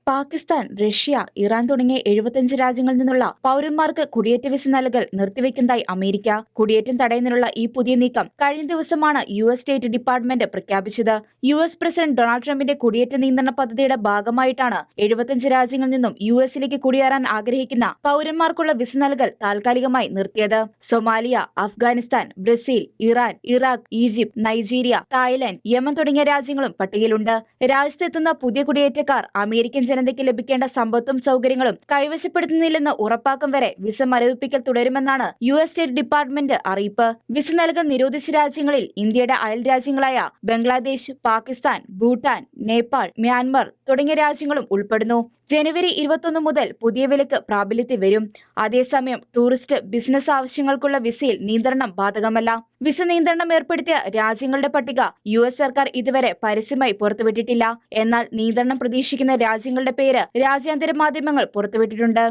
Pakistan, Russia, Iran തുടങ്ങിയ 75 രാജ്യങ്ങളിൽ നിന്നുള്ള പൗരന്മാർക്ക് കുടിയേറ്റ വിസ നൽകൽ നിർത്തിവെക്കുന്നതായി അമേരിക്ക. കുടിയേറ്റം തടയുന്നതിനുള്ള ഈ പുതിയ നീക്കം കഴിഞ്ഞ ദിവസമാണ് US സ്റ്റേറ്റ് ഡിപ്പാർട്ട്മെന്റ് പ്രഖ്യാപിച്ചത്. US പ്രസിഡന്റ് ഡൊണാൾഡ് ട്രംപിന്റെ കുടിയേറ്റ നിയന്ത്രണ പദ്ധതിയുടെ ഭാഗമായിട്ടാണ് 75 രാജ്യങ്ങളിൽ നിന്നും US-ലേക്ക് കുടിയേറാൻ ആഗ്രഹിക്കുന്ന പൗരന്മാർക്കുള്ള വിസ നൽകൽ താൽക്കാലികമായി നിർത്തിയത്. Somalia, Afghanistan, Brazil, Iran, Iraq, Egypt, Nigeria, Thailand, Yemen തുടങ്ങിയ രാജ്യങ്ങളും പട്ടികയിലുണ്ട്. രാജ്യത്തെത്തുന്ന പുതിയ കുടിയേറ്റക്കാർ അമേരിക്കൻ ജനതയ്ക്ക് ലഭിക്കേണ്ട സമ്പത്തും സൗകര്യങ്ങളും കൈവശപ്പെടുത്തുന്നില്ലെന്ന് ഉറപ്പാക്കും വരെ വിസ മരവിപ്പിക്കൽ തുടരുമെന്നാണ് US സ്റ്റേറ്റ് ഡിപ്പാർട്ട്മെന്റ് അറിയിപ്പ്. വിസ നൽകാൻ നിരോധിച്ച രാജ്യങ്ങളിൽ ഇന്ത്യയുടെ അയൽ രാജ്യങ്ങളായ ബംഗ്ലാദേശ്, പാകിസ്ഥാൻ, ഭൂട്ടാൻ, നേപ്പാൾ, മ്യാൻമർ തുടങ്ങിയ രാജ്യങ്ങളും ഉൾപ്പെടുന്നു. ജനുവരി 21 മുതൽ പുതിയ വിലക്ക് പ്രാബല്യത്തിൽ വരും. അതേസമയം ടൂറിസ്റ്റ്, ബിസിനസ് ആവശ്യങ്ങൾക്കുള്ള വിസയിൽ നിയന്ത്രണം ബാധകമല്ല. വിസ നിയന്ത്രണം ഏർപ്പെടുത്തിയ രാജ്യങ്ങളുടെ പട്ടിക US സർക്കാർ ഇതുവരെ പരസ്യമായി പുറത്തുവിട്ടിട്ടില്ല. എന്നാൽ നിയന്ത്രണം പ്രതീക്ഷിക്കുന്ന രാജ്യങ്ങളുടെ പേര് രാജ്യാന്തര മാധ്യമങ്ങൾ പുറത്തുവിട്ടിട്ടുണ്ട്.